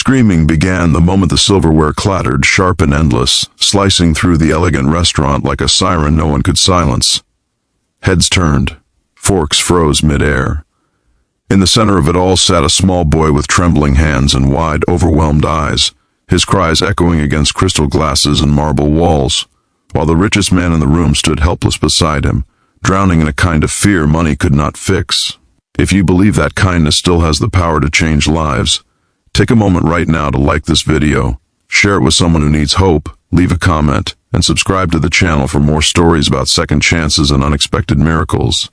Screaming began the moment the silverware clattered, sharp and endless, slicing through the elegant restaurant like a siren no one could silence. Heads turned. Forks froze mid-air. In the center of it all sat a small boy with trembling hands and wide, overwhelmed eyes, his cries echoing against crystal glasses and marble walls, while the richest man in the room stood helpless beside him, drowning in a kind of fear money could not fix. If you believe that kindness still has the power to change lives, take a moment right now to like this video, share it with someone who needs hope, leave a comment, and subscribe to the channel for more stories about second chances and unexpected miracles.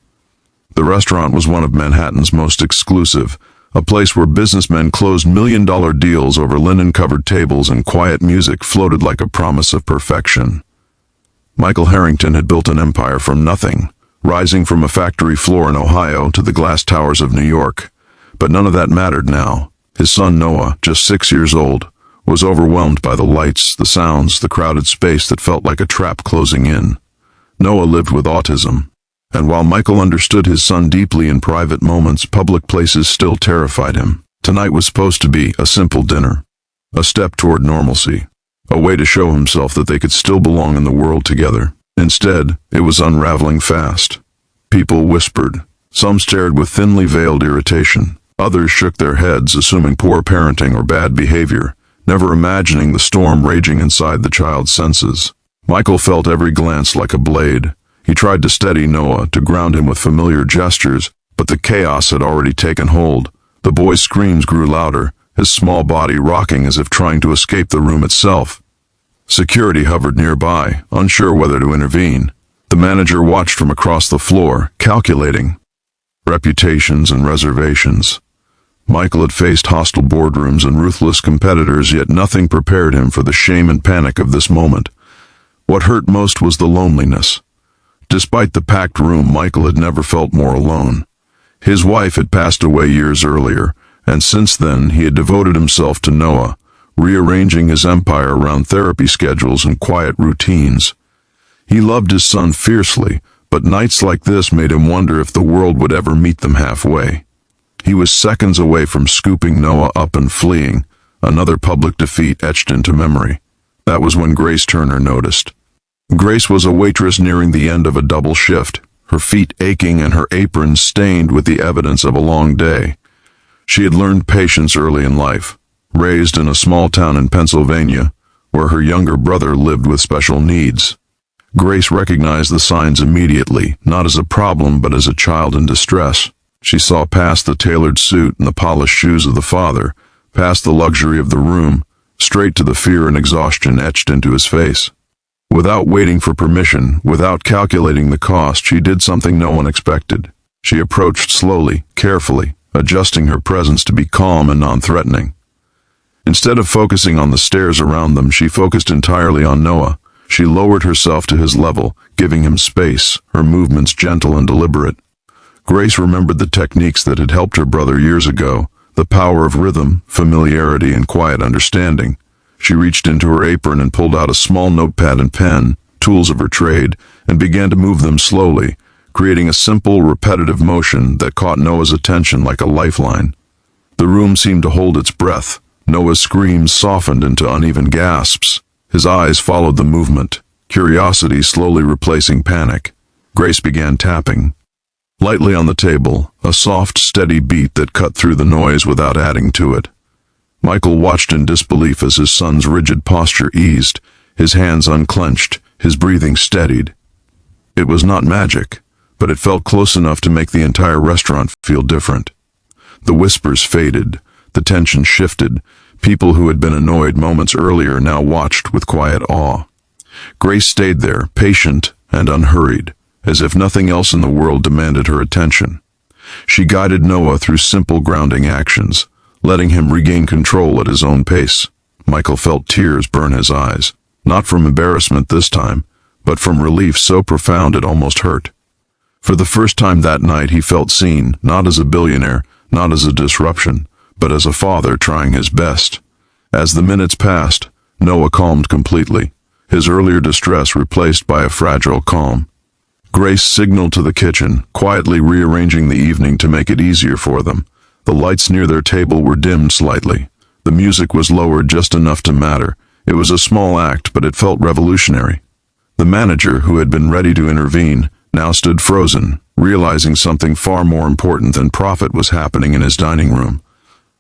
The restaurant was one of Manhattan's most exclusive, a place where businessmen closed million-dollar deals over linen-covered tables and quiet music floated like a promise of perfection. Michael Harrington had built an empire from nothing, rising from a factory floor in Ohio to the glass towers of New York. But none of that mattered now. His son Noah, just 6 years old, was overwhelmed by the lights, the sounds, the crowded space that felt like a trap closing in. Noah lived with autism, and while Michael understood his son deeply in private moments, public places still terrified him. Tonight was supposed to be a simple dinner, a step toward normalcy, a way to show himself that they could still belong in the world together. Instead, it was unraveling fast. People whispered. Some stared with thinly veiled irritation. Others shook their heads, assuming poor parenting or bad behavior, never imagining the storm raging inside the child's senses. Michael felt every glance like a blade. He tried to steady Noah, to ground him with familiar gestures, but the chaos had already taken hold. The boy's screams grew louder, his small body rocking as if trying to escape the room itself. Security hovered nearby, unsure whether to intervene. The manager watched from across the floor, calculating reputations and reservations. Michael had faced hostile boardrooms and ruthless competitors, yet nothing prepared him for the shame and panic of this moment. What hurt most was the loneliness. Despite the packed room, Michael had never felt more alone. His wife had passed away years earlier, and since then he had devoted himself to Noah, rearranging his empire around therapy schedules and quiet routines. He loved his son fiercely, but nights like this made him wonder if the world would ever meet them halfway. He was seconds away from scooping Noah up and fleeing, another public defeat etched into memory. That was when Grace Turner noticed. Grace was a waitress nearing the end of a double shift, her feet aching and her apron stained with the evidence of a long day. She had learned patience early in life, raised in a small town in Pennsylvania, where her younger brother lived with special needs. Grace recognized the signs immediately, not as a problem but as a child in distress. She saw past the tailored suit and the polished shoes of the father, past the luxury of the room, straight to the fear and exhaustion etched into his face. Without waiting for permission, without calculating the cost, she did something no one expected. She approached slowly, carefully, adjusting her presence to be calm and non-threatening. Instead of focusing on the stairs around them, she focused entirely on Noah. She lowered herself to his level, giving him space, her movements gentle and deliberate. Grace remembered the techniques that had helped her brother years ago, the power of rhythm, familiarity, and quiet understanding. She reached into her apron and pulled out a small notepad and pen, tools of her trade, and began to move them slowly, creating a simple, repetitive motion that caught Noah's attention like a lifeline. The room seemed to hold its breath. Noah's screams softened into uneven gasps. His eyes followed the movement, curiosity slowly replacing panic. Grace began tapping. Lightly on the table, a soft, steady beat that cut through the noise without adding to it. Michael watched in disbelief as his son's rigid posture eased, his hands unclenched, his breathing steadied. It was not magic, but it felt close enough to make the entire restaurant feel different. The whispers faded, the tension shifted. People who had been annoyed moments earlier now watched with quiet awe. Grace stayed there, patient and unhurried, as if nothing else in the world demanded her attention. She guided Noah through simple grounding actions, letting him regain control at his own pace. Michael felt tears burn his eyes, not from embarrassment this time, but from relief so profound it almost hurt. For the first time that night he felt seen, not as a billionaire, not as a disruption, but as a father trying his best. As the minutes passed, Noah calmed completely, his earlier distress replaced by a fragile calm. Grace signaled to the kitchen, quietly rearranging the evening to make it easier for them. The lights near their table were dimmed slightly, The music was lowered just enough to matter. It was a small act, but it felt revolutionary. The manager, who had been ready to intervene, now stood frozen, realizing something far more important than profit was happening in his dining room.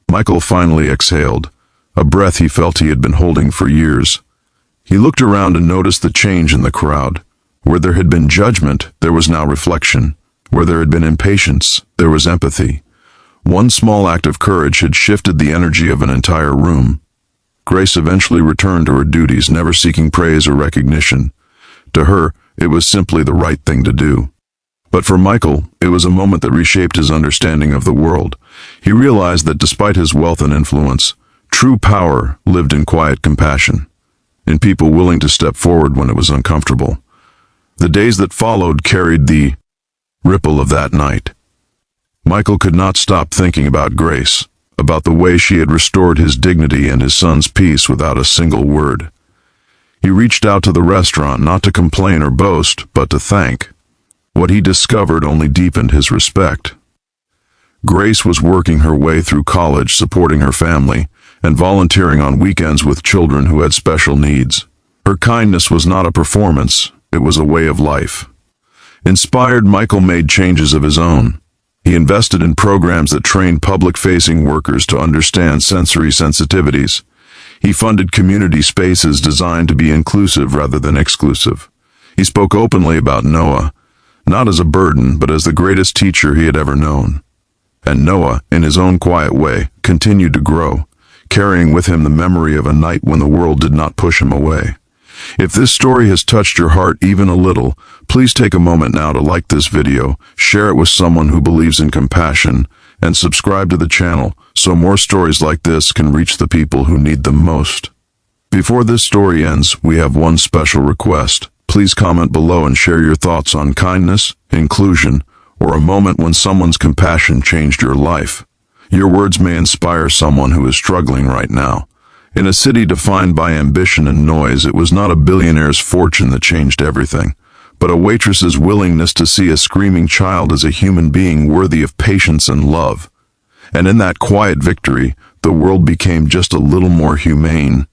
Michael finally exhaled, a breath he felt he had been holding for years. He looked around and noticed the change in the crowd. Where there had been judgment, there was now reflection. Where there had been impatience, there was empathy. One small act of courage had shifted the energy of an entire room. Grace eventually returned to her duties, never seeking praise or recognition. To her, it was simply the right thing to do. But for Michael, it was a moment that reshaped his understanding of the world. He realized that despite his wealth and influence, true power lived in quiet compassion, in people willing to step forward when it was uncomfortable. The days that followed carried the ripple of that night. Michael could not stop thinking about Grace, about the way she had restored his dignity and his son's peace without a single word. He reached out to the restaurant, not to complain or boast, but to thank. What he discovered only deepened his respect. Grace was working her way through college, supporting her family, and volunteering on weekends with children who had special needs. Her kindness was not a performance, it was a way of life. Inspired, Michael made changes of his own. He invested in programs that trained public-facing workers to understand sensory sensitivities. He funded community spaces designed to be inclusive rather than exclusive. He spoke openly about Noah, not as a burden, but as the greatest teacher he had ever known. And Noah, in his own quiet way, continued to grow, carrying with him the memory of a night when the world did not push him away. If this story has touched your heart even a little, please take a moment now to like this video, share it with someone who believes in compassion, and subscribe to the channel so more stories like this can reach the people who need them most. Before this story ends, we have one special request. Please comment below and share your thoughts on kindness, inclusion, or a moment when someone's compassion changed your life. Your words may inspire someone who is struggling right now. In a city defined by ambition and noise, it was not a billionaire's fortune that changed everything, but a waitress's willingness to see a screaming child as a human being worthy of patience and love. And in that quiet victory, the world became just a little more humane.